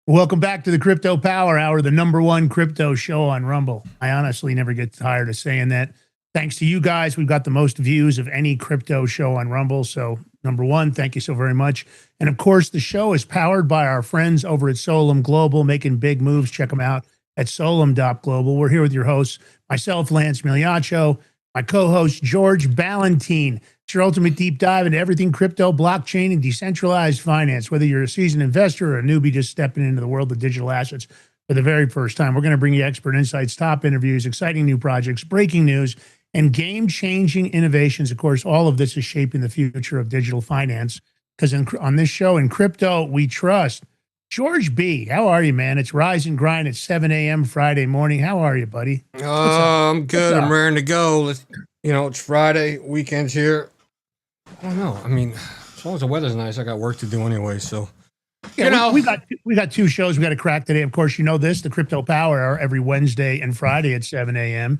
Welcome back to the Crypto Power Hour, the #1 crypto show on Rumble. I honestly never get tired of saying that. Thanks to you guys, we've got the most views of any crypto show on Rumble. So, #1, thank you so very much. And of course, the show is powered by our friends over at Solum Global, making big moves. Check them out at solum.global. We're here with your hosts, myself, Lance Migliaccio, my co-host, George Ballantine. It's your ultimate deep dive into everything crypto, blockchain, and decentralized finance. Whether you're a seasoned investor or a newbie just stepping into the world of digital assets for the very first time, we're going to bring you expert insights, top interviews, exciting new projects, breaking news, and game-changing innovations. Of course, all of this is shaping the future of digital finance because on this show, in crypto, we trust. George B., how are you, man? It's Rise and Grind at 7 a.m. Friday morning. How are you, buddy? I'm good. I'm raring to go. It's Friday. Weekend's here. I don't know. I mean, as long as the weather's nice, I got work to do anyway. So, yeah, we got two shows we got to crack today. Of course, you know this, the Crypto Power Hour every Wednesday and Friday at 7 a.m.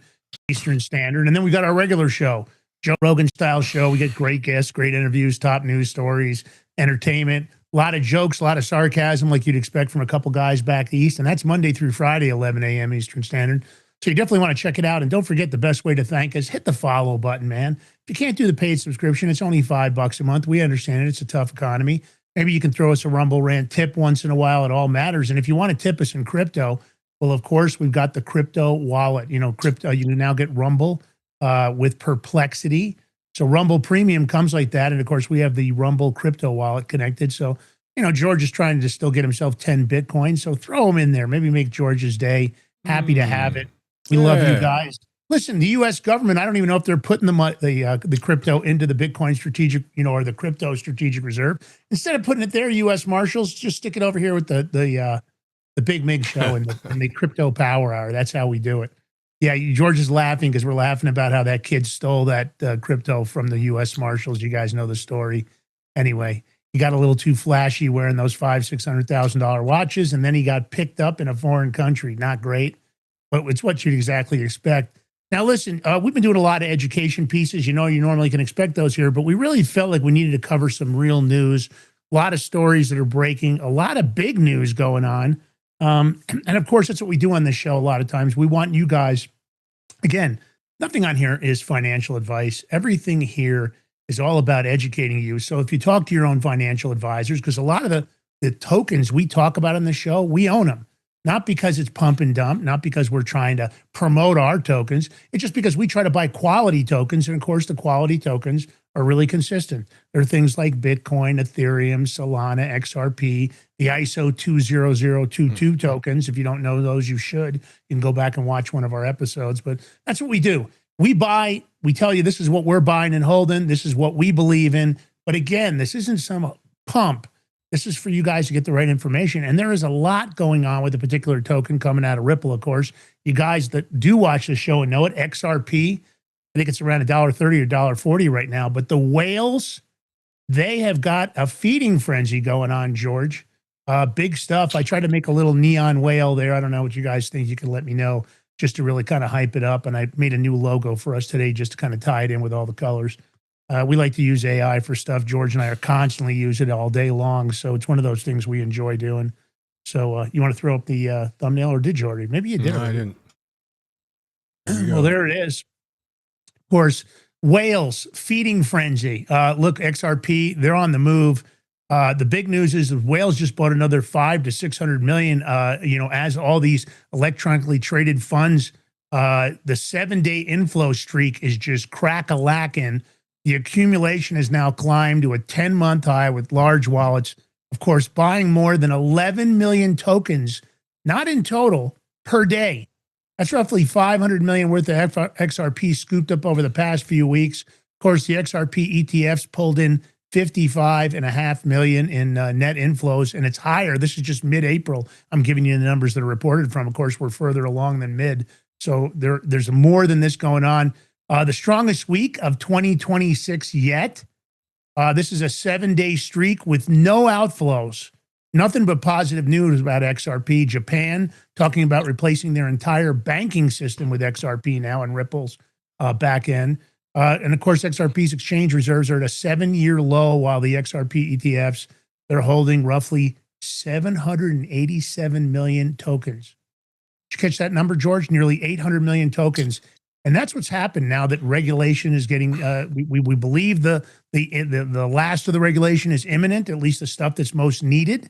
Eastern Standard. And then we got our regular show, Joe Rogan style show. We get great guests, great interviews, top news stories, entertainment, a lot of jokes, a lot of sarcasm like you'd expect from a couple guys back east. And that's Monday through Friday, 11 a.m. Eastern Standard. So you definitely want to check it out. And don't forget, the best way to thank us, hit the follow button, man. If you can't do the paid subscription, it's only $5 a month. We understand it. It's a tough economy. Maybe you can throw us a Rumble Rant tip once in a while. It all matters. And if you want to tip us in crypto, well, of course, we've got the crypto wallet. You know, crypto, you can now get Rumble with Perplexity. So Rumble Premium comes like that. And of course, we have the Rumble crypto wallet connected. So, you know, George is trying to still get himself 10 Bitcoin. So throw him in there. Maybe make George's day. Happy to have it. We love you guys. Listen, the U.S. government, I don't even know if they're putting the crypto into the Bitcoin strategic, or the crypto strategic reserve. Instead of putting it there, U.S. Marshals, just stick it over here with the Big Mig show and the Crypto Power Hour. That's how we do it. Yeah, George is laughing because we're laughing about how that kid stole that crypto from the U.S. Marshals. You guys know the story. Anyway, he got a little too flashy wearing those $500,000-$600,000 watches, and then he got picked up in a foreign country. Not great, but it's what you'd exactly expect. Now, listen, we've been doing a lot of education pieces. You normally can expect those here, but we really felt like we needed to cover some real news, a lot of stories that are breaking, a lot of big news going on. And of course, that's what we do on this show a lot of times. We want you guys, again, nothing on here is financial advice. Everything here is all about educating you. So if you talk to your own financial advisors, because a lot of the tokens we talk about on the show, we own them. Not because it's pump and dump, not because we're trying to promote our tokens. It's just because we try to buy quality tokens. And of course, the quality tokens are really consistent. There are things like Bitcoin, Ethereum, Solana, XRP, the ISO 20022 tokens. If you don't know those, you should. You can go back and watch one of our episodes. But that's what we do. We buy, we tell you this is what we're buying and holding. This is what we believe in. But again, this isn't some pump. This is for you guys to get the right information. And there is a lot going on with a particular token coming out of Ripple, of course. You guys that do watch the show and know it, XRP, I think it's around $1.30 or $1.40 right now. But the whales, they have got a feeding frenzy going on, George. Big stuff. I tried to make a little neon whale there. I don't know what you guys think. You can let me know just to really kind of hype it up. And I made a new logo for us today just to kind of tie it in with all the colors. We like to use AI for stuff. George and I are constantly using it all day long. So it's one of those things we enjoy doing. So you want to throw up the thumbnail, or did you already? Maybe you did. No, I didn't. Well, there it is. Of course, whales, feeding frenzy. Look, XRP, they're on the move. The big news is that whales just bought another 500 to 600 million, as all these electronically traded funds, the 7-day inflow streak is just crack-a-lacking. The accumulation has now climbed to a 10-month high with large wallets, of course, buying more than 11 million tokens, not in total, per day. That's roughly 500 million worth of XRP scooped up over the past few weeks. Of course, the XRP ETFs pulled in 55.5 million in net inflows, and it's higher. This is just mid-April. I'm giving you the numbers that are reported from. Of course, we're further along than mid. So there's more than this going on. The strongest week of 2026 yet. This is a 7-day streak with no outflows. Nothing but positive news about XRP. Japan talking about replacing their entire banking system with XRP now and Ripple's back end. And of course, XRP's exchange reserves are at a 7-year low, while the XRP ETFs, they're holding roughly 787 million tokens. Did you catch that number, George? Nearly 800 million tokens. And that's what's happened now that regulation is getting, we believe the last of the regulation is imminent, at least the stuff that's most needed.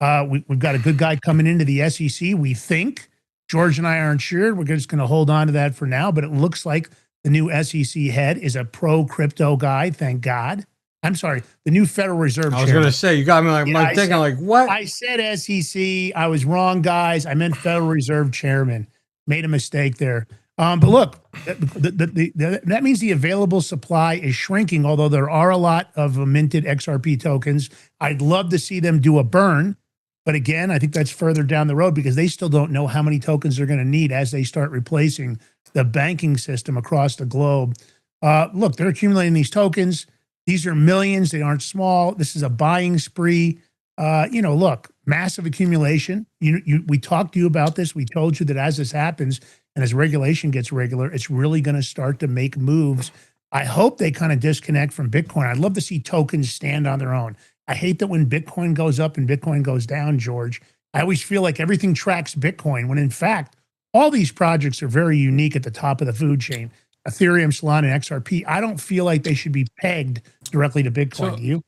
We've got a good guy coming into the SEC, we think. George and I aren't sure. We're just going to hold on to that for now. But it looks like the new SEC head is a pro-crypto guy, thank God. I'm sorry, the new Federal Reserve I was going to say, you got me like, thinking like, what? I said SEC. I was wrong, guys. I meant Federal Reserve Chairman. Made a mistake there. But look, that means the available supply is shrinking, although there are a lot of minted XRP tokens. I'd love to see them do a burn. But again, I think that's further down the road because they still don't know how many tokens they're going to need as they start replacing the banking system across the globe. Look, they're accumulating these tokens. These are millions. They aren't small. This is a buying spree. Look, massive accumulation. We talked to you about this. We told you that as this happens and as regulation gets regular, it's really going to start to make moves. I hope they kind of disconnect from Bitcoin. I'd love to see tokens stand on their own. I hate that when Bitcoin goes up and Bitcoin goes down, George. I always feel like everything tracks Bitcoin when in fact, all these projects are very unique at the top of the food chain. Ethereum, Solana, and XRP. I don't feel like they should be pegged directly to Bitcoin. Do you?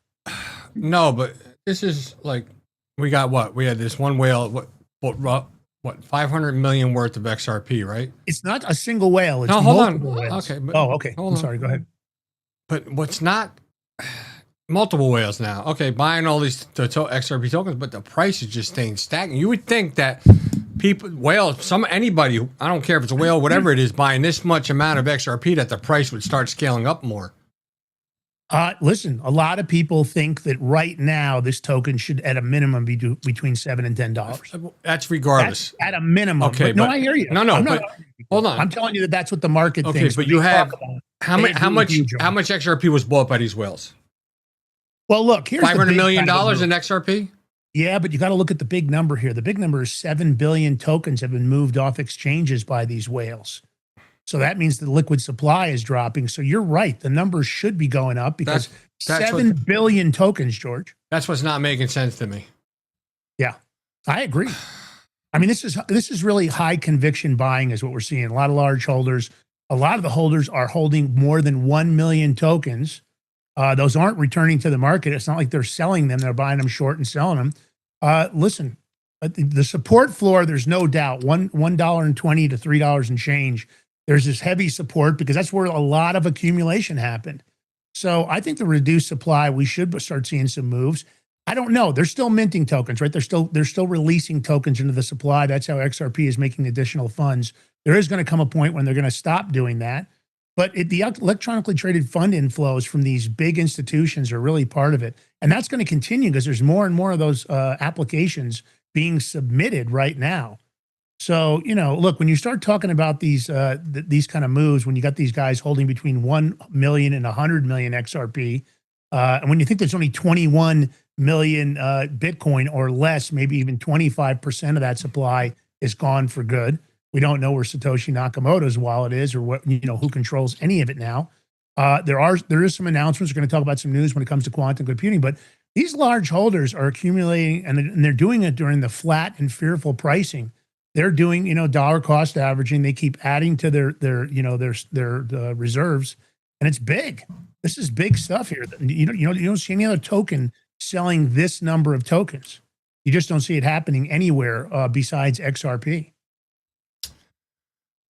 No, but this is like, we got what? We had this one whale, what 500 million worth of XRP, right? It's not a single whale. It's hold on. whales. Okay. But, okay. I'm sorry. Go ahead. But what's not multiple whales now? Okay, buying all these XRP tokens, but the price is just staying stagnant. You would think that anybody, I don't care if it's a whale, whatever it is, buying this much amount of XRP, that the price would start scaling up more. Listen, a lot of people think that right now this token should, at a minimum, be between $7 and $10. That's regardless. That's at a minimum. Okay, but no, I hear you. No, but hold on. I'm telling you that's what the market thinks. Okay, but you have how much XRP was bought by these whales? Well, look, here's $500 million in XRP. Yeah, but you got to look at the big number here. The big number is 7 billion tokens have been moved off exchanges by these whales. So that means the liquid supply is dropping. So you're right. The numbers should be going up because that's 7 billion tokens, George. That's what's not making sense to me. Yeah, I agree. I mean, this is really high conviction buying is what we're seeing. A lot of large holders. A lot of the holders are holding more than 1 million tokens. Those aren't returning to the market. It's not like they're selling them. They're buying them short and selling them. Listen, the support floor, there's no doubt, $1.20 to $3 and change. There's this heavy support because that's where a lot of accumulation happened. So I think the reduced supply, we should start seeing some moves. I don't know. They're still minting tokens, right? They're still releasing tokens into the supply. That's how XRP is making additional funds. There is going to come a point when they're going to stop doing that. But the electronically traded fund inflows from these big institutions are really part of it. And that's going to continue because there's more and more of those applications being submitted right now. So, look, when you start talking about these kind of moves, when you got these guys holding between 1 million and 100 million XRP, and when you think there's only 21 million Bitcoin or less, maybe even 25% of that supply is gone for good. We don't know where Satoshi Nakamoto's wallet is or what, who controls any of it now. There is some announcements. We're going to talk about some news when it comes to quantum computing, but these large holders are accumulating and they're doing it during the flat and fearful pricing. They're doing, dollar cost averaging. They keep adding to their reserves, and it's big. This is big stuff here. You don't see any other token selling this number of tokens. You just don't see it happening anywhere besides XRP.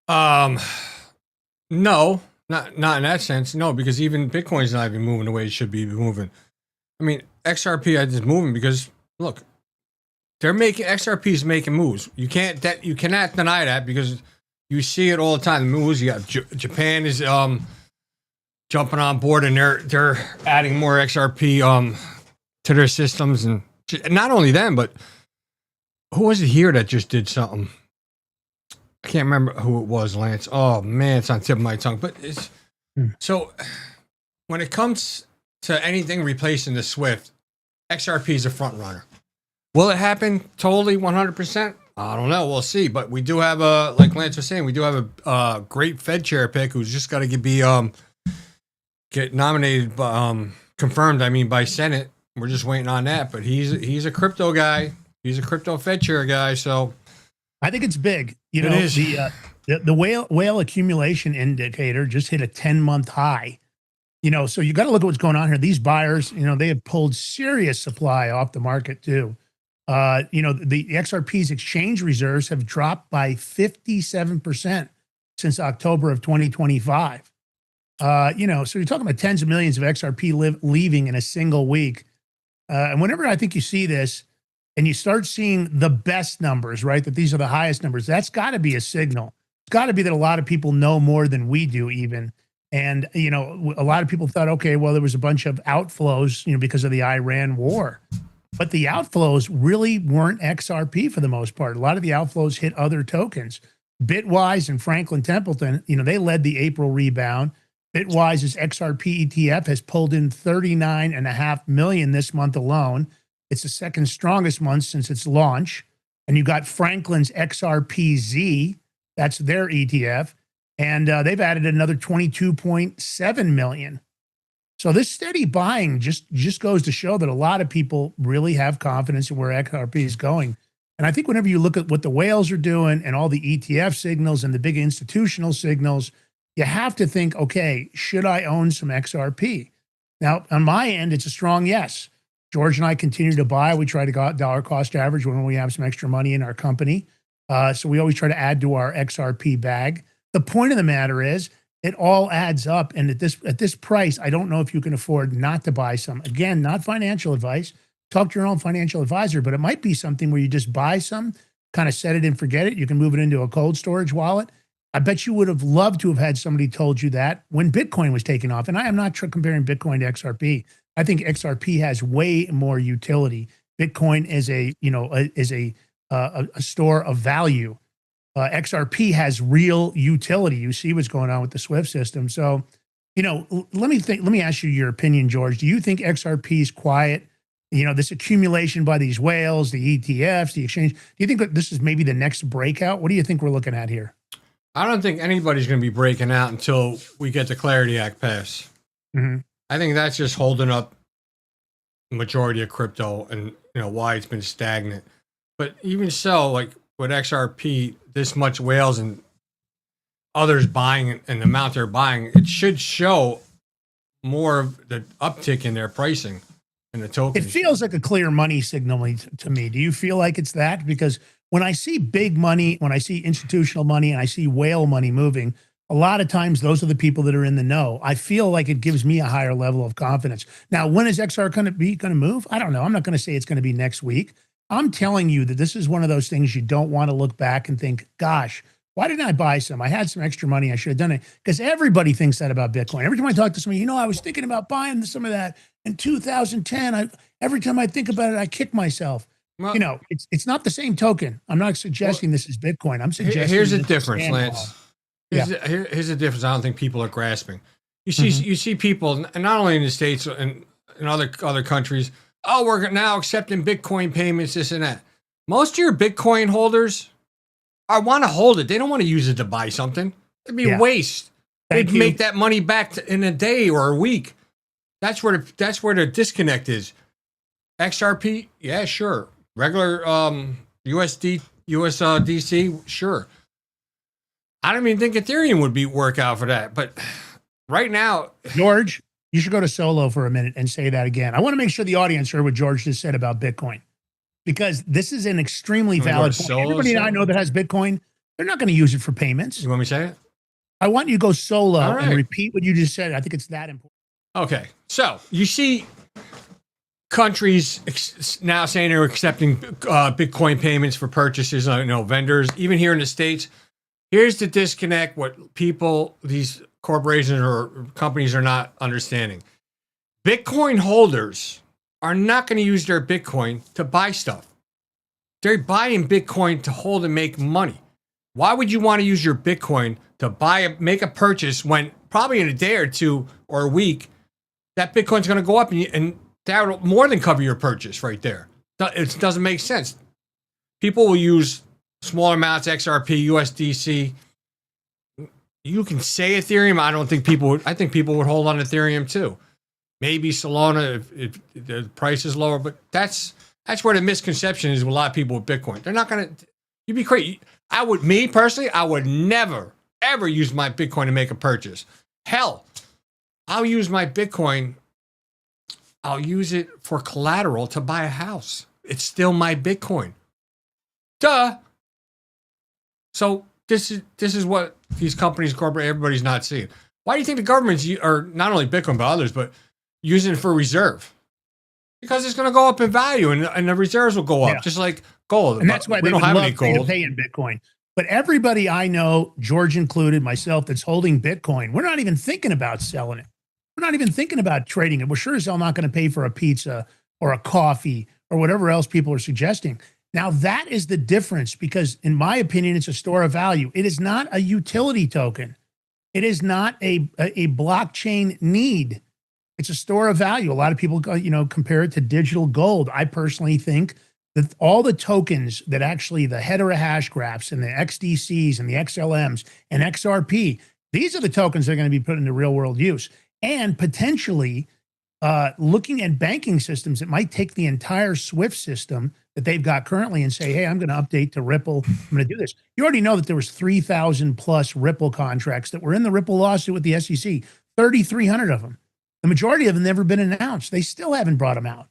No, not in that sense. No, because even Bitcoin's not even moving the way it should be moving. I mean, XRP is moving because look, XRP is making moves. You cannot deny that because you see it all the time. The moves. You got Japan is jumping on board and they're adding more XRP to their systems, and not only them, but who was it here that just did something? I can't remember who it was, Lance. Oh man, it's on the tip of my tongue. But it's so when it comes to anything replacing the Swift, XRP is a front runner. Will it happen totally 100%? I don't know. We'll see. But we do have like Lance was saying, we do have a great Fed chair pick who's just got to get nominated, confirmed. I mean, by Senate We're just waiting on that. But he's a crypto guy. He's a crypto Fed chair guy. So I think it's big. You it know, is. The whale accumulation indicator just hit a 10-month high. You know, so you got to look at what's going on here. These buyers, you know, they have pulled serious supply off the market too. You know, the XRP's exchange reserves have dropped by 57% since October of 2025. You know, so you're talking about tens of millions of XRP leaving in a single week. And whenever I think you see this and you start seeing the best numbers, right, that these are the highest numbers, that's got to be a signal. It's got to be that a lot of people know more than we do even. And, you know, a lot of people thought, okay, well, there was a bunch of outflows, you know, because of the Iran war. But the outflows really weren't XRP for the most part. A lot of the outflows hit other tokens. Bitwise and Franklin Templeton, you know, they led the April rebound. Bitwise's XRP ETF has pulled in 39.5 million this month alone. It's the second strongest month since its launch. And you got Franklin's XRPZ, that's their ETF. And they've added another 22.7 million. So this steady buying just goes to show that a lot of people really have confidence in where XRP is going. And I think whenever you look at what the whales are doing and all the ETF signals and the big institutional signals, you have to think, okay, should I own some XRP? Now, on my end, it's a strong yes. George and I continue to buy. We try to go dollar cost average when we have some extra money in our company. So we always try to add to our XRP bag. The point of the matter is it all adds up. And at this price, I don't know if you can afford not to buy some. Again, not financial advice. Talk to your own financial advisor, but it might be something where you just buy some, kind of set it and forget it. You can move it into a cold storage wallet. I bet you would have loved to have had somebody told you that when Bitcoin was taking off. And I am not comparing Bitcoin to XRP. I think XRP has way more utility. Bitcoin is a store of value. XRP has real utility. You see what's going on with the SWIFT system. So, you know, let me ask you your opinion, George. Do you think XRP is quiet? You know, this accumulation by these whales, the ETFs, the exchange. Do you think that this is maybe the next breakout? What do you think we're looking at here? I don't think anybody's going to be breaking out until we get the Clarity Act passed. Mm-hmm. I think that's just holding up the majority of crypto and, you know, why it's been stagnant. But even so, like with XRP, this much whales and others buying and the amount they're buying, it should show more of the uptick in their pricing in the tokens. It feels like a clear money signal to me. Do you feel like it's that? Because when I see big money, when I see institutional money and I see whale money moving, a lot of times those are the people that are in the know. I feel like it gives me a higher level of confidence. Now, when is XR going to move? I don't know. I'm not going to say it's going to be next week. I'm telling you that this is one of those things you don't want to look back and think, gosh, why didn't I buy some? I had some extra money. I should have done it. Because everybody thinks that about Bitcoin. Every time I talk to somebody, you know, I was thinking about buying some of that in 2010. Every time I think about it, I kick myself. Well, you know, it's not the same token. I'm not suggesting this is Bitcoin. I'm suggesting here's the difference, Lance. Yeah. Here's the difference. I don't think people are grasping. You see people, and not only in the States and in other countries. Oh, we're now accepting Bitcoin payments, this and that. Most of your Bitcoin holders want to hold it. They don't want to use it to buy something. It'd be a waste. They'd make that money back in a day or a week. That's where the disconnect is. XRP, yeah, sure. Regular USDC, sure. I don't even think Ethereum would work out for that. But right now, George, you should go to solo for a minute and say that again. I want to make sure the audience heard what George just said about Bitcoin, because this is an extremely valid point. Everybody I know that has Bitcoin, they're not going to use it for payments. You want me to say it? I want you to go solo and repeat what you just said. I think it's that important. Okay. So you see countries now saying they're accepting Bitcoin payments for purchases, vendors, even here in the States. Here's the disconnect, what people, these corporations or companies are not understanding. Bitcoin holders are not going to use their Bitcoin to buy stuff. They're buying Bitcoin to hold and make money. Why would you want to use your Bitcoin to make a purchase when probably in a day or two or a week, that Bitcoin's going to go up and that will more than cover your purchase right there. It doesn't make sense. People will use smaller amounts, XRP, USDC. You can say Ethereum. I think people would hold on to Ethereum too. maybe Solana if the price is lower. But that's where the misconception is with a lot of people with Bitcoin. They're not going to. You'd be crazy. Me personally, I would never ever use my Bitcoin to make a purchase. Hell, I'll use my Bitcoin. I'll use it for collateral to buy a house. It's still my Bitcoin. Duh. So this is what these companies, corporate, everybody's not seeing. Why do you think the government's, or not only Bitcoin but others, but using it for reserve? Because it's going to go up in value, and the reserves will go up, just like gold. And that's why we they don't would have love any for you to gold. pay in Bitcoin. But everybody I know, George included, myself, that's holding Bitcoin, we're not even thinking about selling it. We're not even thinking about trading it. We're sure as hell not going to pay for a pizza or a coffee or whatever else people are suggesting. Now, that is the difference because, in my opinion, it's a store of value. It is not a utility token. It is not a blockchain need. It's a store of value. A lot of people, compare it to digital gold. I personally think that all the tokens that actually the header hash graphs and the XDCs and the XLMs and XRP, these are the tokens that are going to be put into real world use. And potentially looking at banking systems, it might take the entire SWIFT system that they've got currently and say, hey, I'm going to update to Ripple. I'm going to do this. You already know that there was 3,000 plus Ripple contracts that were in the Ripple lawsuit with the SEC, 3,300 of them. The majority of them never been announced. They still haven't brought them out.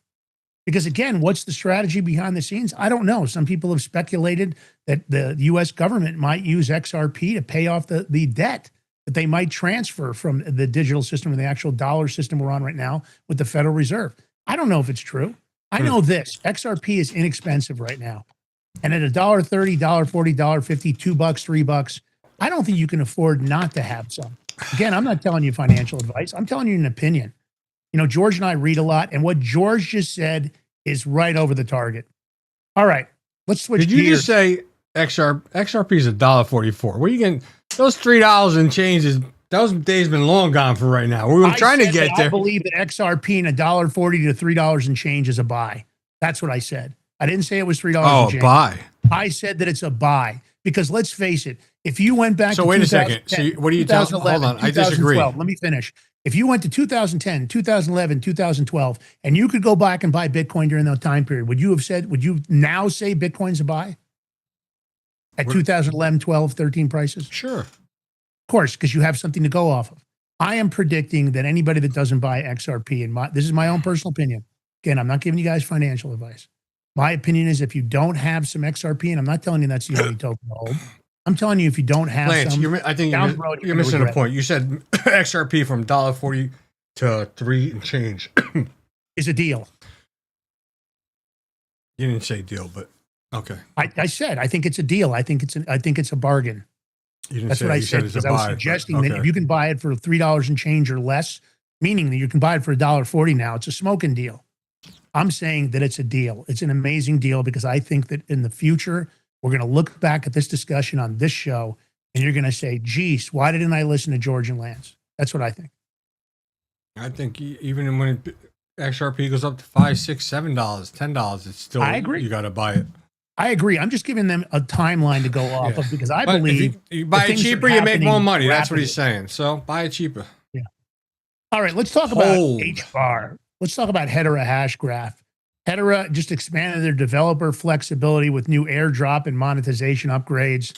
Because again, what's the strategy behind the scenes? I don't know. Some people have speculated that the U.S. government might use XRP to pay off the debt that they might transfer from the digital system or the actual dollar system we're on right now with the Federal Reserve. I don't know if it's true. I know this. XRP is inexpensive right now. And at $1.30, $1.40, $1.50, $2, $3, I don't think you can afford not to have some. Again, I'm not telling you financial advice. I'm telling you an opinion. George and I read a lot, and what George just said is right over the target. All right, let's switch Did you gears. just say XRP is $1.44? Where are you getting those $3 and changes? Those days been long gone for right now. We were trying to get there. I believe that XRP and $1.40 to $3 and change is a buy. That's what I said. I didn't say it was $3 and change. Buy. I said that it's a buy because let's face it. If you went back so to wait a second. So what are you telling? Hold on. I disagree. Let me finish. If you went to 2010, 2011, 2012, and you could go back and buy Bitcoin during that time period, would you now say Bitcoin's a buy? At 2011, 12, 13 prices? Sure. Of course, because you have something to go off of. I am predicting that anybody that doesn't buy XRP, and this is my own personal opinion. Again, I'm not giving you guys financial advice. My opinion is if you don't have some XRP, and I'm not telling you that's the only token to hold. I'm telling you if you don't have Lance, some, I think you're missing a point. You said XRP from $1.40 to $3 and change is a deal. You didn't say deal, but okay. I said I think it's a deal. I think it's a bargain. That's what I said because I was suggesting that if you can buy it for $3 and change or less, meaning that you can buy it for $1.40 now, it's a smoking deal. I'm saying that it's a deal. It's an amazing deal because I think that in the future, we're going to look back at this discussion on this show and you're going to say, geez, why didn't I listen to George and Lance? That's what I think. I think even when XRP goes up to $5, $6, $7, $10, it's still, I agree. You got to buy it. I agree. I'm just giving them a timeline to go off of because I believe if you buy it cheaper, you make more money. That's what he's saying. So buy it cheaper. Yeah. All right. Let's talk about HBAR. Let's talk about Hedera hash graph. Hedera just expanded their developer flexibility with new airdrop and monetization upgrades.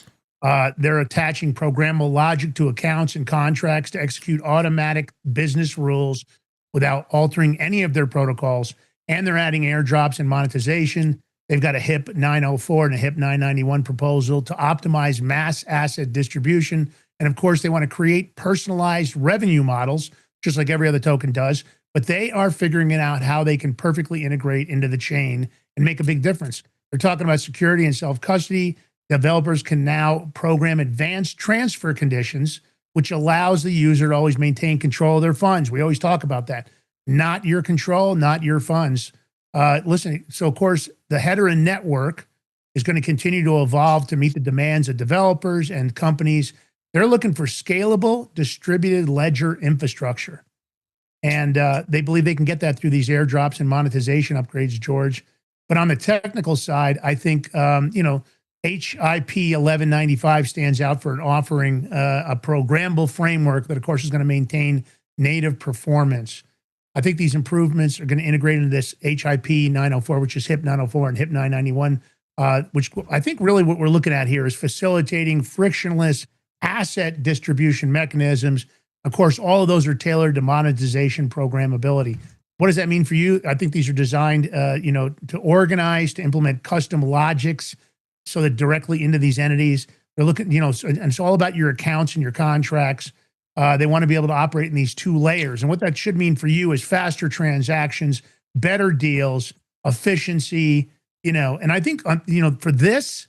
They're attaching programmable logic to accounts and contracts to execute automatic business rules without altering any of their protocols. And they're adding airdrops and monetization. They've got a HIP 904 and a HIP 991 proposal to optimize mass asset distribution. And of course, they want to create personalized revenue models, just like every other token does. But they are figuring it out how they can perfectly integrate into the chain and make a big difference. They're talking about security and self-custody. Developers can now program advanced transfer conditions, which allows the user to always maintain control of their funds. We always talk about that. Not your control, not your funds. Listen, so of course, the Hedera network is going to continue to evolve to meet the demands of developers and companies. They're looking for scalable, distributed ledger infrastructure. And they believe they can get that through these airdrops and monetization upgrades, George. But on the technical side, I think, HIP 1195 stands out for offering a programmable framework that, of course, is going to maintain native performance. I think these improvements are going to integrate into this HIP 904, which is HIP 904 and HIP 991, which I think really what we're looking at here is facilitating frictionless asset distribution mechanisms. Of course, all of those are tailored to monetization programmability. What does that mean for you? I think these are designed, to organize, to implement custom logics so that directly into these entities. They're looking, and it's all about your accounts and your contracts. They want to be able to operate in these two layers. And what that should mean for you is faster transactions, better deals, efficiency, and I think, for this,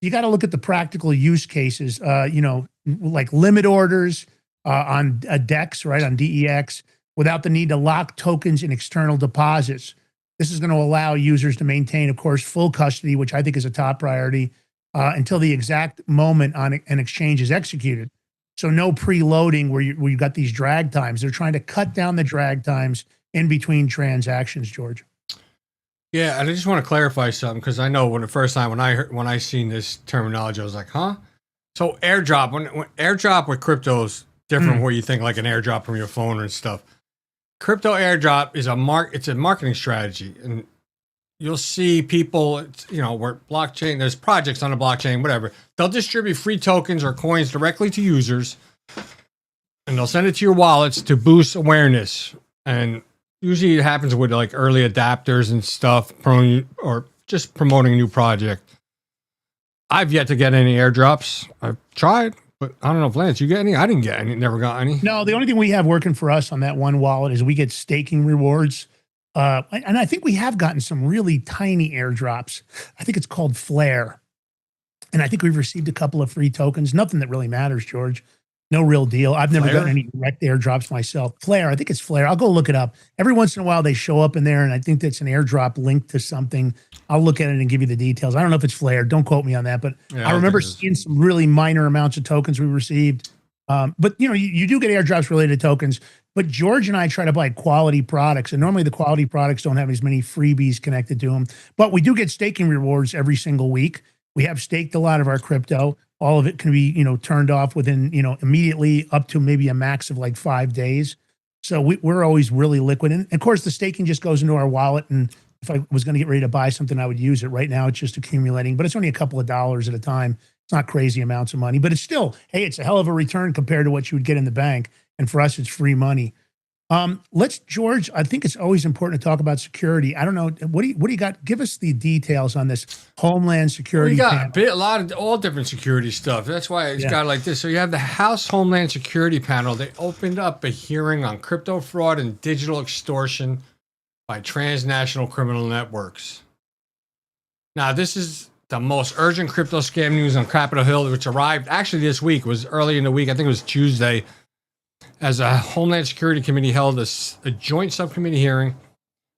you got to look at the practical use cases, like limit orders on DEX, right, on DEX, without the need to lock tokens in external deposits. This is going to allow users to maintain, of course, full custody, which I think is a top priority, until the exact moment on an exchange is executed. So no preloading where you got these drag times. They're trying to cut down the drag times in between transactions, George. Yeah, and I just want to clarify something because I know when I seen this terminology, I was like, huh? So airdrop, when airdrop with crypto is different from what you think, like an airdrop from your phone and stuff. Crypto airdrop is it's a marketing strategy, and you'll see people, where blockchain, there's projects on the blockchain, whatever. They'll distribute free tokens or coins directly to users, and they'll send it to your wallets to boost awareness. And usually it happens with like early adapters and stuff, or just promoting a new project. I've yet to get any airdrops. I've tried, but I don't know if Lance, you get any? I didn't get any, never got any. No, the only thing we have working for us on that one wallet is we get staking rewards. And I think we have gotten some really tiny airdrops. I think it's called Flare. And I think we've received a couple of free tokens. Nothing that really matters, George. No real deal. I've never gotten any direct airdrops myself. Flare, I think it's Flare. I'll go look it up. Every once in a while they show up in there, and I think that's an airdrop linked to something. I'll look at it and give you the details. I don't know if it's Flare. Don't quote me on that, but yeah, I remember seeing some really minor amounts of tokens we received. But you do get airdrops related to tokens. But George and I try to buy quality products, and normally the quality products don't have as many freebies connected to them. But we do get staking rewards every single week. We have staked a lot of our crypto. All of it can be, turned off within, immediately up to maybe a max of like 5 days. So we're always really liquid. And of course, the staking just goes into our wallet. And if I was going to get ready to buy something, I would use it. Right now, it's just accumulating, but it's only a couple of dollars at a time. It's not crazy amounts of money, but it's still, hey, it's a hell of a return compared to what you would get in the bank. And for us, it's free money. George, I think it's always important to talk about security. I don't know. What do you got? Give us the details on this Homeland Security. We got a lot of all different security stuff. That's why it's got like this. So you have the House Homeland Security Panel. They opened up a hearing on crypto fraud and digital extortion by transnational criminal networks. Now, this is the most urgent crypto scam news on Capitol Hill, which arrived actually this week. It was early in the week. I think it was Tuesday. As a Homeland Security Committee held a joint subcommittee hearing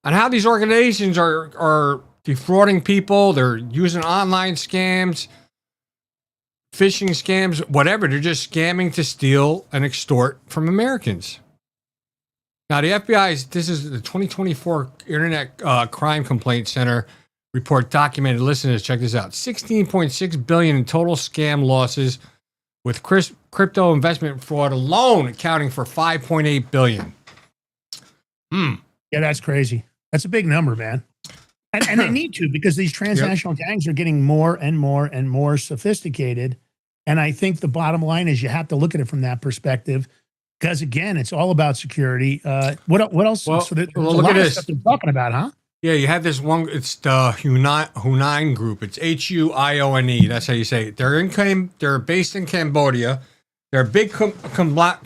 on how these organizations are defrauding people. They're using online scams, phishing scams, whatever. They're just scamming to steal and extort from Americans. Now, the this is the 2024 Internet Crime Complaint Center report documented. Listeners, check this out. $16.6 billion in total scam losses, with crypto investment fraud alone accounting for $5.8 billion. Yeah, that's crazy. That's a big number, man. And they need to, because these transnational gangs are getting more and more and more sophisticated. And I think the bottom line is you have to look at it from that perspective, because again, it's all about security. What else? Well, so there's look at this. Stuff they're talking about, huh? Yeah, you have this one. It's the Hunain Group. It's Huione. That's how you say it. They're based in Cambodia. They're a big conglomerate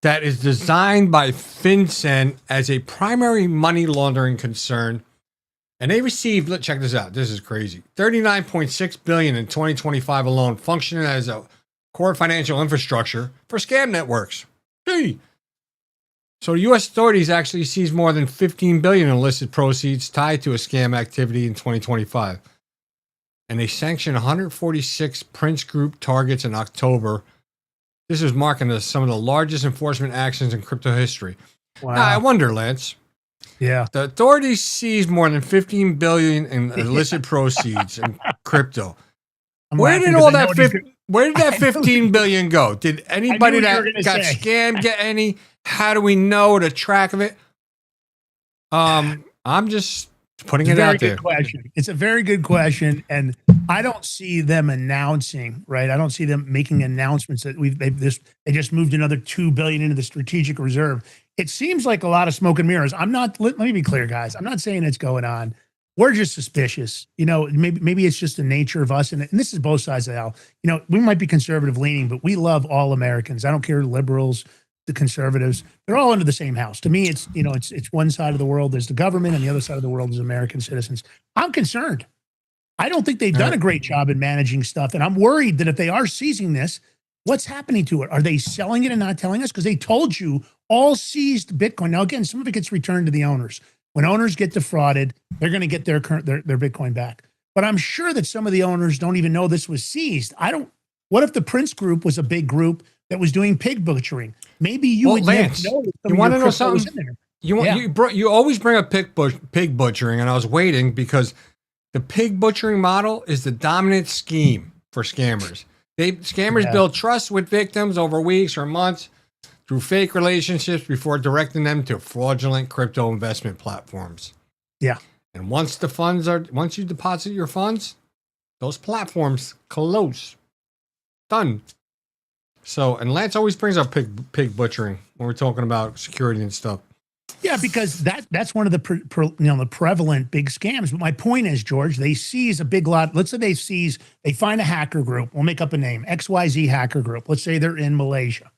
that is designed by FinCEN as a primary money laundering concern. And they received, check this out. This is crazy. $39.6 billion in 2025 alone, functioning as a core financial infrastructure for scam networks. Hey. So the U.S. authorities actually seized more than $15 billion in illicit proceeds tied to a scam activity in 2025. And they sanctioned 146 Prince Group targets in October. This is marking some of the largest enforcement actions in crypto history. Wow. Now, I wonder, Lance. Yeah. The authorities seized more than $15 billion in illicit proceeds in crypto. Where did that $15 billion go? Did anybody that got scammed get any? How do we know the track of it? I'm just putting it out there. Question. It's a very good question, and I don't see them announcing. Right, I don't see them making announcements that they just moved another $2 billion into the strategic reserve. It seems like a lot of smoke and mirrors. I'm not. Let me be clear, guys. I'm not saying it's going on. We're just suspicious. Maybe it's just the nature of us, and this is both sides of the aisle. We might be conservative leaning, but we love all Americans. I don't care liberals, the conservatives, they're all under the same house. To me, it's one side of the world, there's the government, and the other side of the world is American citizens. I'm concerned. I don't think they've done a great job in managing stuff. And I'm worried that if they are seizing this, what's happening to it? Are they selling it and not telling us? Because they told you all seized Bitcoin. Now, again, some of it gets returned to the owners. When owners get defrauded, they're going to get their Bitcoin back. But I'm sure that some of the owners don't even know this was seized. What if the Prince Group was a big group that was doing pig butchering? Maybe you would Lance, never know. You want to know something? You always bring up pig butchering, and I was waiting because the pig butchering model is the dominant scheme for scammers. Scammers build trust with victims over weeks or months through fake relationships before directing them to fraudulent crypto investment platforms. Yeah. And once you deposit your funds, those platforms close. Done. So, and Lance always brings up pig butchering when we're talking about security and stuff. Yeah, because that's one of the the prevalent big scams. But my point is, George, they seize a big lot. Let's say they find a hacker group. We'll make up a name, XYZ hacker group. Let's say they're in Malaysia,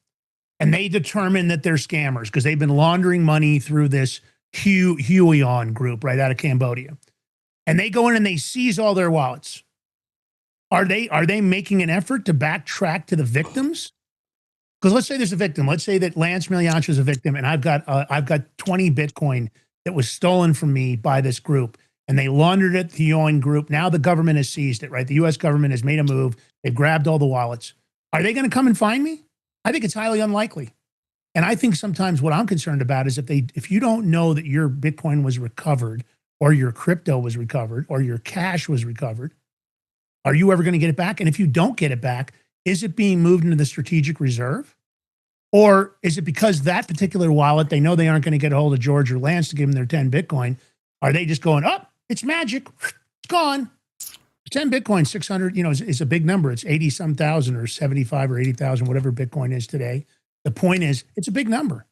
and they determine that they're scammers because they've been laundering money through this Huion group right out of Cambodia, and they go in and they seize all their wallets. Are they making an effort to backtrack to the victims? Because let's say there's a victim. Let's say that Lance Miliancha is a victim, and I've got 20 Bitcoin that was stolen from me by this group, and they laundered it to the Huion group. Now the government has seized it, right? The U.S. government has made a move. They've grabbed all the wallets. Are they going to come and find me? I think it's highly unlikely. And I think sometimes what I'm concerned about is if you don't know that your Bitcoin was recovered, or your crypto was recovered, or your cash was recovered, are you ever going to get it back? And if you don't get it back, is it being moved into the strategic reserve? Or is it because that particular wallet, they know they aren't going to get a hold of George or Lance to give them their 10 Bitcoin? Are they just going, oh, it's magic, it's gone. 10 Bitcoin, 600, is a big number. It's 80 some thousand or 75 or 80,000, whatever Bitcoin is today. The point is, it's a big number.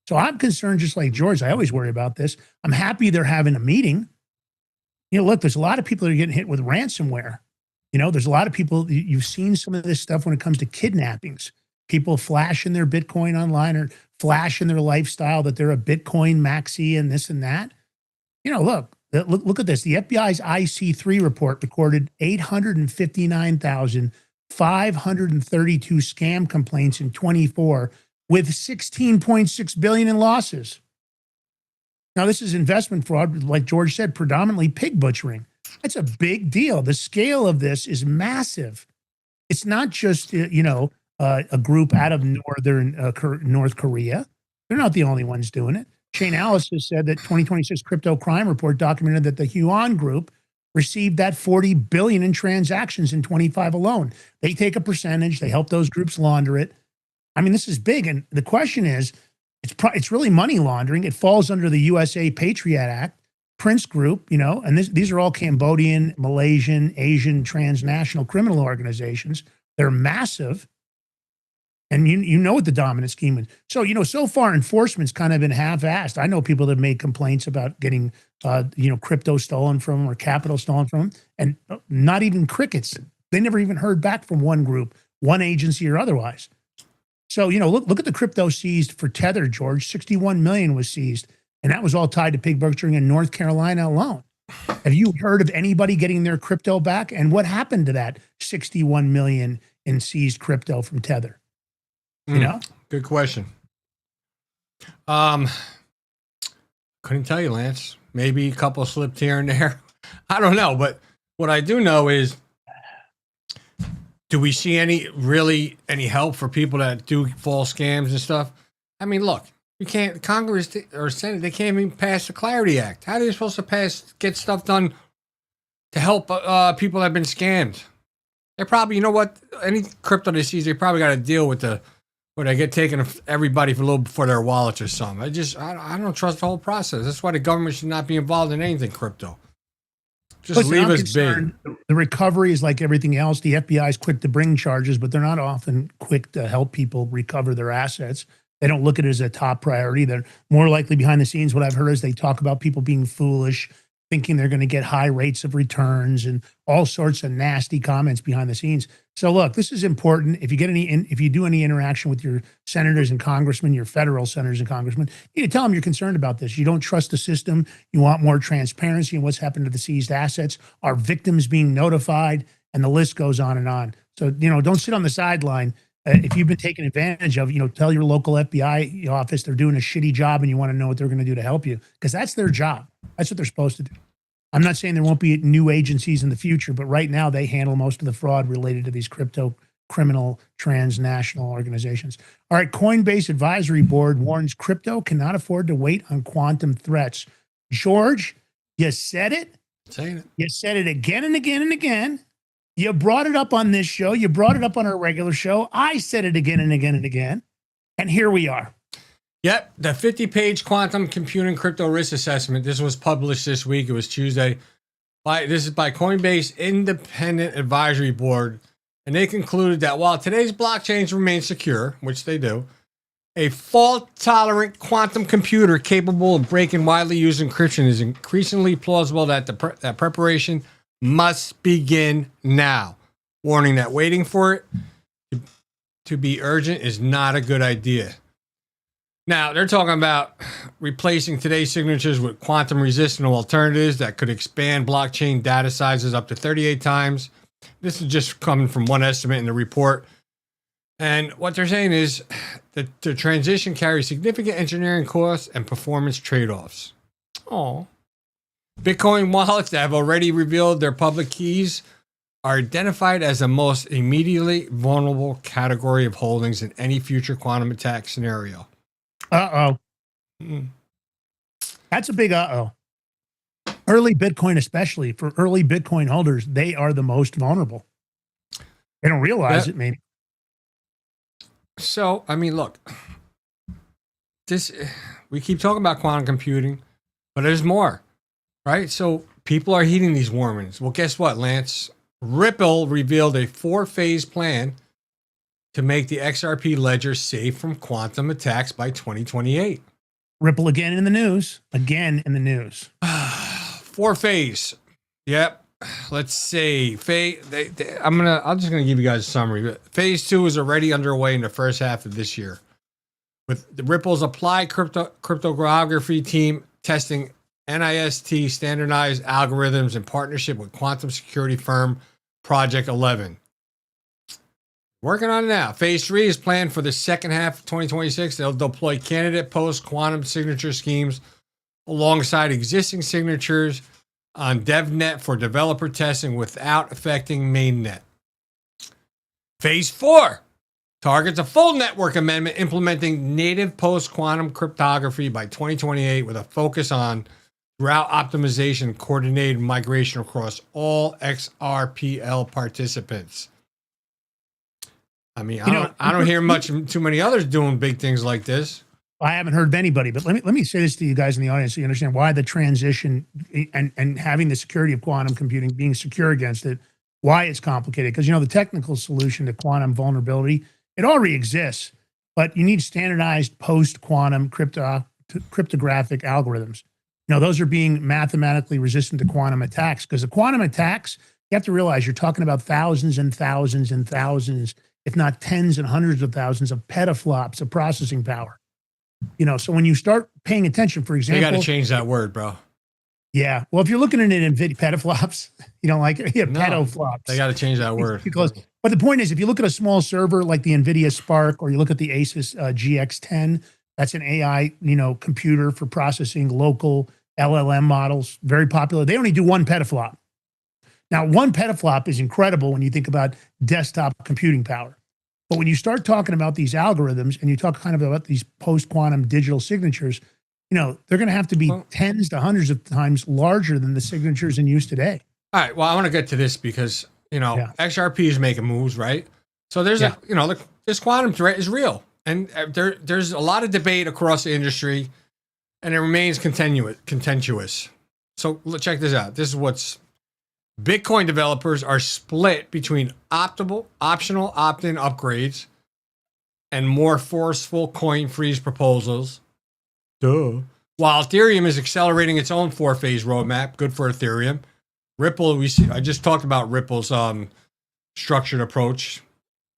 So I'm concerned, just like George, I always worry about this. I'm happy they're having a meeting. Look, there's a lot of people that are getting hit with ransomware. There's a lot of people, you've seen some of this stuff when it comes to kidnappings. People flashing their Bitcoin online or flashing their lifestyle that they're a Bitcoin maxi and this and that. Look at this. The FBI's IC3 report recorded 859,532 scam complaints in 24 with 16.6 billion in losses. Now, this is investment fraud, like George said, predominantly pig butchering. It's a big deal. The scale of this is massive. It's not just, a group out of North Korea. They're not the only ones doing it. Shane Ellis has said that 2026 crypto crime report documented that the Huion group received that 40 billion in transactions in 25 alone. They take a percentage. They help those groups launder it. I mean, this is big. And the question is, it's really money laundering. It falls under the USA Patriot Act. Prince Group, and these are all Cambodian, Malaysian, Asian transnational criminal organizations. They're massive. And you know what the dominant scheme is. So, so far enforcement's kind of been half-assed. I know people that have made complaints about getting, crypto stolen from them or capital stolen from them, and not even crickets. They never even heard back from one group, one agency or otherwise. So, look at the crypto seized for Tether, George. 61 million was seized. And that was all tied to pig butchering in North Carolina alone. Have you heard of anybody getting their crypto back? And what happened to that 61 million in seized crypto from Tether? Good question. Couldn't tell you, Lance. Maybe a couple slipped here and there. I don't know. But what I do know is, do we see any help for people that do false scams and stuff? I mean, look. You can't, Congress or Senate, they can't even pass the Clarity Act. How are they supposed to get stuff done to help people that have been scammed? They probably, any crypto they seize, they probably got to deal with the Or they get taken everybody for a little for their wallets or something. I don't trust the whole process. That's why the government should not be involved in anything crypto. Just Listen, leave I'm us concerned. be. The recovery is like everything else. The FBI is quick to bring charges, but they're not often quick to help people recover their assets. They don't look at it as a top priority. They're more likely behind the scenes. What I've heard is they talk about people being foolish, thinking they're going to get high rates of returns and all sorts of nasty comments behind the scenes. So look, this is important. If you do any interaction with your senators and congressmen, your federal senators and congressmen, you need to tell them you're concerned about this. You don't trust the system. You want more transparency in what's happened to the seized assets. Are victims being notified? And the list goes on and on. So, don't sit on the sideline. If you've been taken advantage of, tell your local FBI office they're doing a shitty job and you want to know what they're going to do to help you, because that's their job. That's what they're supposed to do. I'm not saying there won't be new agencies in the future, but right now they handle most of the fraud related to these crypto criminal transnational organizations. All right, Coinbase Advisory Board warns crypto cannot afford to wait on quantum threats. George, you said it. Saying it. You said it again and again and again. You brought it up on this show. You brought it up on our regular show. I said it again and again and again. And here we are. Yep, the 50-page quantum computing crypto risk assessment. This was published this week. It was Tuesday. This is by Coinbase Independent Advisory Board. And they concluded that while today's blockchains remain secure, which they do, a fault-tolerant quantum computer capable of breaking widely used encryption is increasingly plausible that that preparation must begin now. Warning that waiting for it to be urgent is not a good idea. Now, they're talking about replacing today's signatures with quantum-resistant alternatives that could expand blockchain data sizes up to 38 times. This is just coming from one estimate in the report. And what they're saying is that the transition carries significant engineering costs and performance trade-offs. Oh. Bitcoin wallets that have already revealed their public keys are identified as the most immediately vulnerable category of holdings in any future quantum attack scenario. Uh-oh. That's a big uh-oh. Early Bitcoin, especially for early Bitcoin holders, they are the most vulnerable. They don't realize it, maybe. So, I mean, look, we keep talking about quantum computing, but there's more, right? So people are heeding these warnings. Well, guess what, Lance? Ripple revealed a 4-phase plan to make the XRP ledger safe from quantum attacks by 2028. Ripple again in the news. Again in the news. 4-phase. Yep. Let's see. I'm just gonna give you guys a summary. Phase 2 is already underway in the first half of this year, with the Ripple's applied cryptography team testing NIST standardized algorithms in partnership with quantum security firm Project 11. Working on it now. Phase 3 is planned for the second half of 2026. They'll deploy candidate post-quantum signature schemes alongside existing signatures on DevNet for developer testing without affecting mainnet. Phase 4 targets a full network amendment implementing native post-quantum cryptography by 2028 with a focus on route optimization and coordinated migration across all XRPL participants. I mean, I don't hear too many others doing big things like this. I haven't heard of anybody, but let me say this to you guys in the audience so you understand why the transition and having the security of quantum computing, being secure against it, why it's complicated. Because, the technical solution to quantum vulnerability, it already exists, but you need standardized post-quantum cryptographic algorithms. Those are being mathematically resistant to quantum attacks, because the quantum attacks, you have to realize you're talking about thousands and thousands and thousands, if not tens and hundreds of thousands of petaflops of processing power. So when you start paying attention, for example, they got to change that word, bro. Yeah. Well, if you're looking at an NVIDIA petaflops, you don't like it. Yeah, no, petaflops. They got to change that word. Because, but the point is, if you look at a small server like the NVIDIA Spark, or you look at the Asus GX10, that's an AI, computer for processing local LLM models, very popular. They only do 1 petaflop. Now, 1 petaflop is incredible when you think about desktop computing power. But when you start talking about these algorithms and you talk kind of about these post-quantum digital signatures, they're going to have to be tens to hundreds of times larger than the signatures in use today. All right. Well, I want to get to this because, XRP is making moves, right? So there's this quantum threat is real. And there's a lot of debate across the industry, and it remains contentious. So check this out. This is what's Bitcoin developers are split between optional opt-in upgrades and more forceful coin freeze proposals. Duh. While Ethereum is accelerating its own 4-phase roadmap, good for Ethereum. Ripple, I just talked about Ripple's structured approach.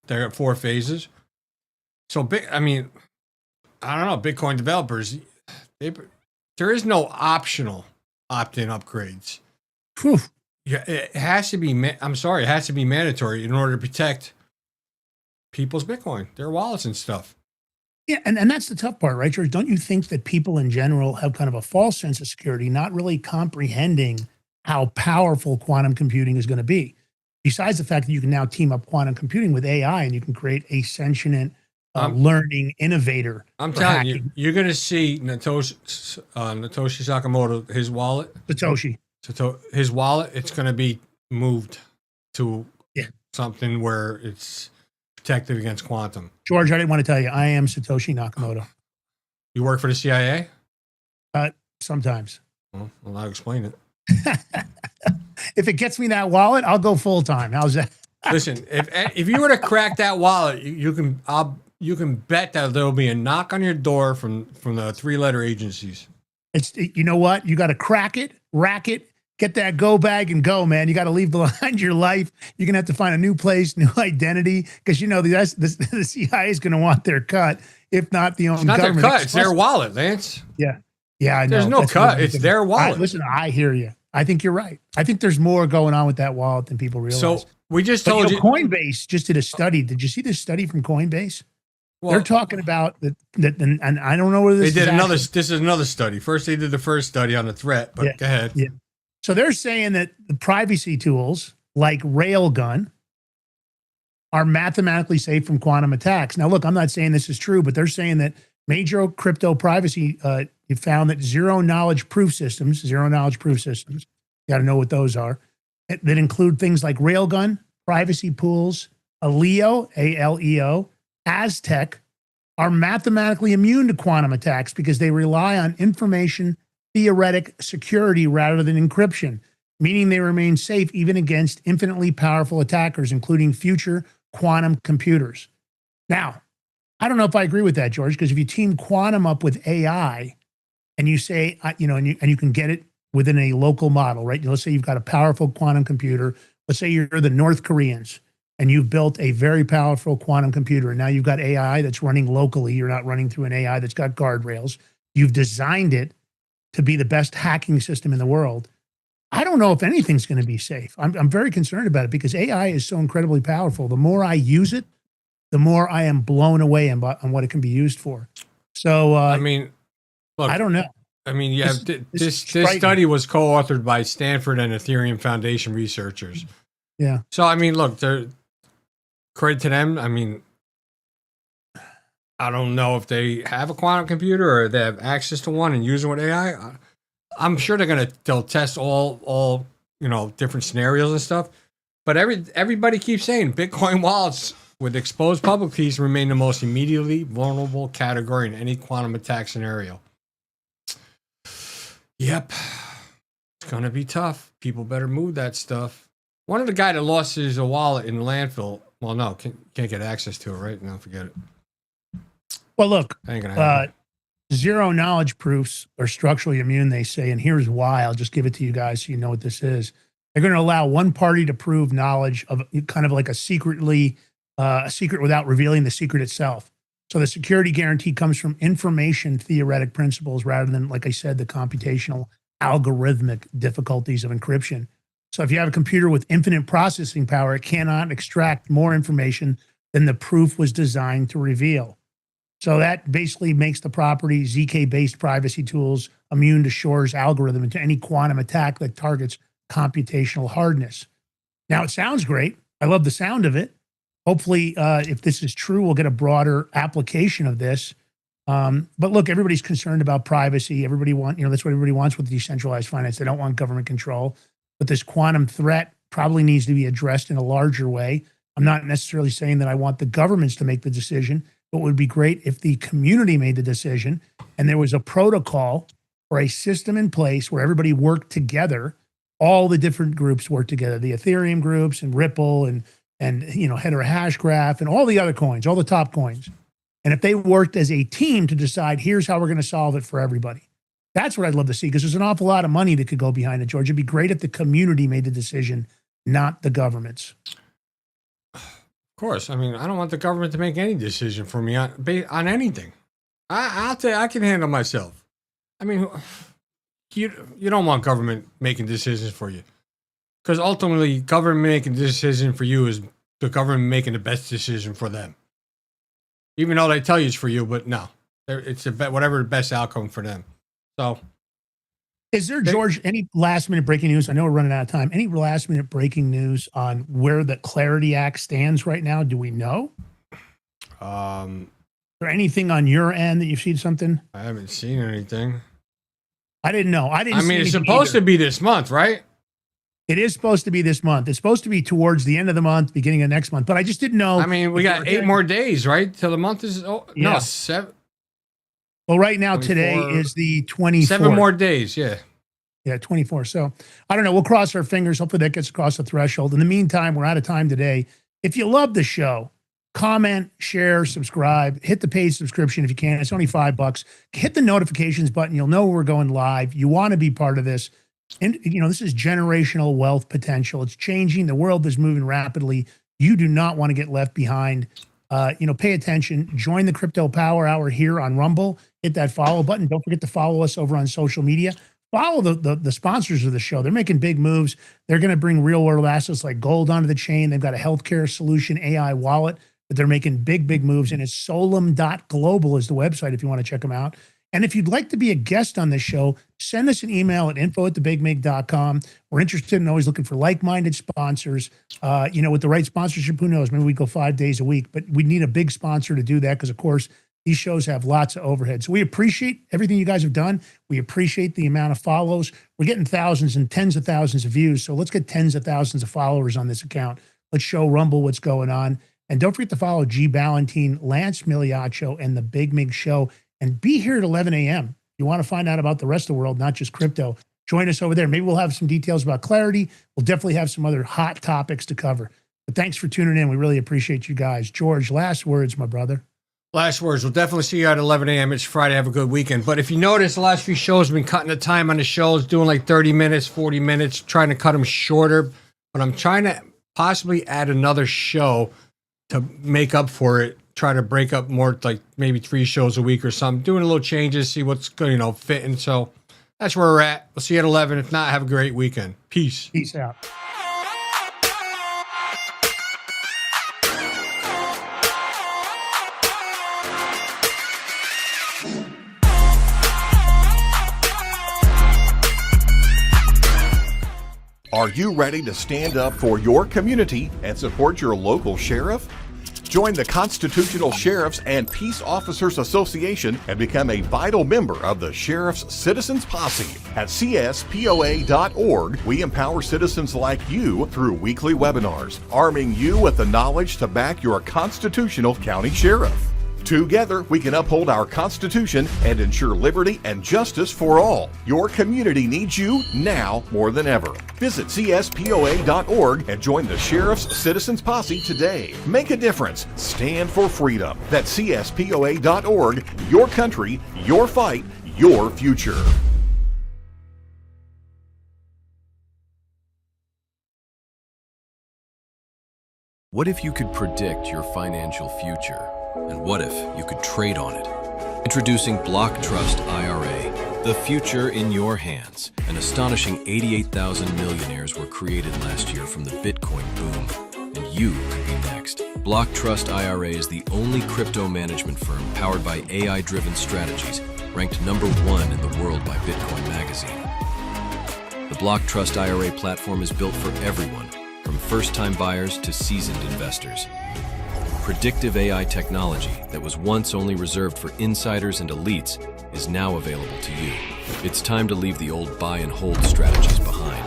They're at 4 phases. So I don't know, Bitcoin developers, there is no optional opt-in upgrades. Whew. Yeah, it has to be. It has to be mandatory in order to protect people's Bitcoin, their wallets and stuff. Yeah, and that's the tough part, right, George? Don't you think that people in general have kind of a false sense of security, not really comprehending how powerful quantum computing is going to be? Besides the fact that you can now team up quantum computing with AI and you can create a sentient learning innovator. I'm telling you, you're going to see Satoshi Sakamoto, his wallet. His wallet, it's going to be moved to something where it's protected against quantum. George, I didn't want to tell you, I am Satoshi Nakamoto. You work for the CIA? Sometimes. Well, I'll explain it. If it gets me that wallet, I'll go full time. How's that? Listen, if you were to crack that wallet, you can bet that there will be a knock on your door from the 3-letter agencies. You know what? You got to crack it, rack it, get that go bag and go, man. You got to leave behind your life. You're going to have to find a new place, new identity, because the CIA is going to want their cut, if not the own government. It's not their cut. It's their wallet, Lance. Yeah. Yeah, I know. There's no cut. It's their wallet. Listen, I hear you. I think you're right. I think there's more going on with that wallet than people realize. So we just told you. Coinbase just did a study. Did you see this study from Coinbase? Well, they're talking about that, and I don't know whether this This is another study. First, they did the first study on the threat, but go ahead. Yeah. So they're saying that the privacy tools like Railgun are mathematically safe from quantum attacks. Now, look, I'm not saying this is true, but they're saying that major crypto privacy, you found that zero knowledge proof systems, you got to know what those are, that include things like Railgun, privacy pools, Aleo, A-L-E-O, Aztec, are mathematically immune to quantum attacks because they rely on information theoretic security rather than encryption, meaning they remain safe even against infinitely powerful attackers, including future quantum computers. Now, I don't know if I agree with that, George, because if you team quantum up with AI and you say, and you can get it within a local model, right? Let's say you've got a powerful quantum computer. Let's say you're the North Koreans and you've built a very powerful quantum computer. And now you've got AI that's running locally. You're not running through an AI that's got guardrails. You've designed it to be the best hacking system in the world. I don't know if anything's going to be safe. I'm very concerned about it because AI is so incredibly powerful. The more I use it, the more I am blown away on what it can be used for. So, look, I don't know. This study was co-authored by Stanford and Ethereum Foundation researchers. Yeah. So, look, credit to them. I don't know if they have a quantum computer or they have access to one and using with AI. I'm sure they'll test all different scenarios and stuff. But everybody keeps saying Bitcoin wallets with exposed public keys remain the most immediately vulnerable category in any quantum attack scenario. Yep. It's going to be tough. People better move that stuff. One of the guy that lost his wallet in the landfill, well, no, can't get access to it, right? No, forget it. Well, look, ain't gonna happen. Zero knowledge proofs are structurally immune, they say, and here's why. I'll just give it to you guys so you know what this is. They're going to allow one party to prove knowledge of kind of like a secret without revealing the secret itself. So the security guarantee comes from information theoretic principles rather than, like I said, the computational algorithmic difficulties of encryption. So if you have a computer with infinite processing power, it cannot extract more information than the proof was designed to reveal. So that basically makes the property ZK-based privacy tools immune to Shor's algorithm and to any quantum attack that targets computational hardness. Now, it sounds great. I love the sound of it. Hopefully, if this is true, we'll get a broader application of this. But look, everybody's concerned about privacy. That's what everybody wants with decentralized finance. They don't want government control. But this quantum threat probably needs to be addressed in a larger way. I'm not necessarily saying that I want the governments to make the decision, but it would be great if the community made the decision and there was a protocol or a system in place where everybody worked together. All the different groups work together, the Ethereum groups and Ripple and Hedera Hashgraph and all the other coins, all the top coins. And if they worked as a team to decide, here's how we're going to solve it for everybody. That's what I'd love to see, because there's an awful lot of money that could go behind it, George. It'd be great if the community made the decision, not the governments. Of course. I mean, I don't want the government to make any decision for me on anything. I'll tell you, I can handle myself. I mean, you don't want government making decisions for you, because ultimately government making a decision for you is the government making the best decision for them. Even though they tell you it's for you, but no, it's whatever the best outcome for them. So, is there, George, any last minute breaking news? I know we're running out of time. Any last minute breaking news on where the Clarity Act stands right now? Do we know? Is there anything on your end that you've seen something? I haven't seen anything. I didn't know. I mean, it's supposed to be this month, right? It is supposed to be this month. It's supposed to be towards the end of the month, beginning of next month. But I just didn't know. I mean, we got 8 more days, right? Till the month is no 7. Well, right now, 24, today is the 24th. 7 more days, yeah. Yeah, 24. So I don't know. We'll cross our fingers. Hopefully that gets across the threshold. In the meantime, we're out of time today. If you love the show, comment, share, subscribe, hit the paid subscription if you can. It's only $5. Hit the notifications button. You'll know when we're going live. You want to be part of this. And, this is generational wealth potential. It's changing. The world is moving rapidly. You do not want to get left behind. Pay attention. Join the Crypto Power Hour here on Rumble. Hit that follow button. Don't forget to follow us over on social media. Follow the sponsors of the show. They're making big moves. They're going to bring real world assets like gold onto the chain. They've got a healthcare solution AI wallet that they're making big moves in. It's solum.global is the website if you want to check them out. And if you'd like to be a guest on this show, send us an email at info@thebigmig.com. We're interested in always looking for like-minded sponsors. With the right sponsorship, who knows? Maybe we go 5 days a week, but we need a big sponsor to do that because, of course, these shows have lots of overhead. So we appreciate everything you guys have done. We appreciate the amount of follows. We're getting thousands and tens of thousands of views. So let's get tens of thousands of followers on this account. Let's show Rumble what's going on. And don't forget to follow G. Ballantine, Lance Miliaccio, and The Big Mig Show. And be here at 11 a.m. You want to find out about the rest of the world, not just crypto. Join us over there. Maybe we'll have some details about Clarity. We'll definitely have some other hot topics to cover. But thanks for tuning in. We really appreciate you guys. George, last words, my brother. Last words. We'll definitely see you at 11 a.m. It's Friday. Have a good weekend. But if you notice, the last few shows have been cutting the time on the shows, doing like 30 minutes, 40 minutes, trying to cut them shorter. But I'm trying to possibly add another show to make up for it. Try to break up more, like maybe 3 shows a week or something. Doing a little changes, see what's good, fitting. So that's where we're at. We'll see you at 11. If not, have a great weekend. Peace. Peace out. Are you ready to stand up for your community and support your local sheriff? Join the Constitutional Sheriffs and Peace Officers Association and become a vital member of the Sheriff's Citizens Posse. At CSPOA.org, we empower citizens like you through weekly webinars, arming you with the knowledge to back your constitutional county sheriff. Together, we can uphold our Constitution and ensure liberty and justice for all. Your community needs you now more than ever. Visit CSPOA.org and join the Sheriff's Citizens Posse today. Make a difference. Stand for freedom. That's CSPOA.org. Your country, your fight, your future. What if you could predict your financial future? And what if you could trade on it? Introducing Block Trust IRA, the future in your hands. An astonishing 88,000 millionaires were created last year from the Bitcoin boom, and you could be next. Block Trust IRA is the only crypto management firm powered by AI-driven strategies, ranked #1 in the world by Bitcoin Magazine. The Block Trust IRA platform is built for everyone, from first-time buyers to seasoned investors. Predictive AI technology that was once only reserved for insiders and elites is now available to you. It's time to leave the old buy and hold strategies behind.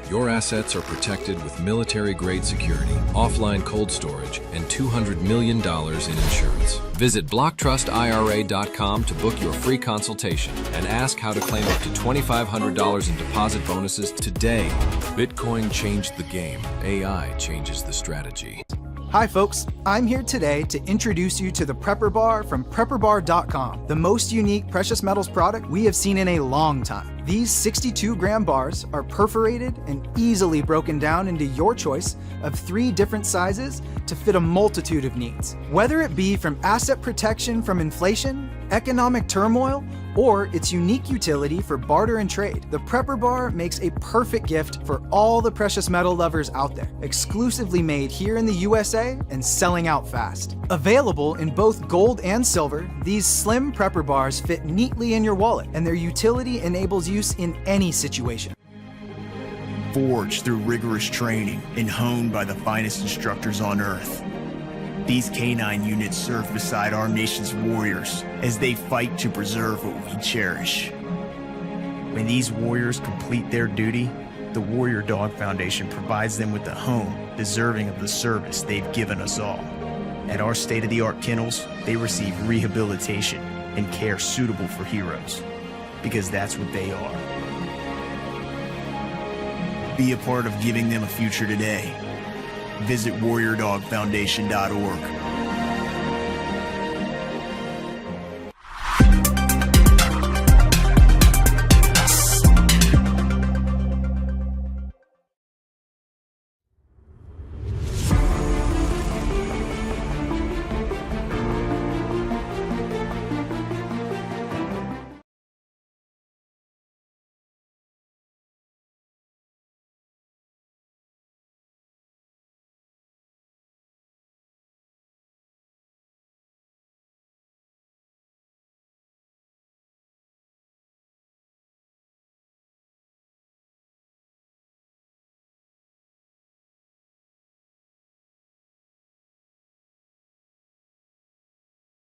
Your assets are protected with military-grade security, offline cold storage, and $200 million in insurance. Visit BlockTrustIRA.com to book your free consultation and ask how to claim up to $2,500 in deposit bonuses today. Bitcoin changed the game. AI changes the strategy. Hi folks, I'm here today to introduce you to the Prepper Bar from PrepperBar.com, the most unique precious metals product we have seen in a long time. These 62-gram bars are perforated and easily broken down into your choice of 3 different sizes to fit a multitude of needs. Whether it be from asset protection from inflation, economic turmoil, or its unique utility for barter and trade, the Prepper Bar makes a perfect gift for all the precious metal lovers out there. Exclusively made here in the USA and selling out fast. Available in both gold and silver, these slim Prepper Bars fit neatly in your wallet, and their utility enables use in any situation. Forged through rigorous training and honed by the finest instructors on Earth, these canine units serve beside our nation's warriors as they fight to preserve what we cherish. When these warriors complete their duty, the Warrior Dog Foundation provides them with a home deserving of the service they've given us all. At our state-of-the-art kennels, they receive rehabilitation and care suitable for heroes, because that's what they are. Be a part of giving them a future today. Visit WarriorDogFoundation.org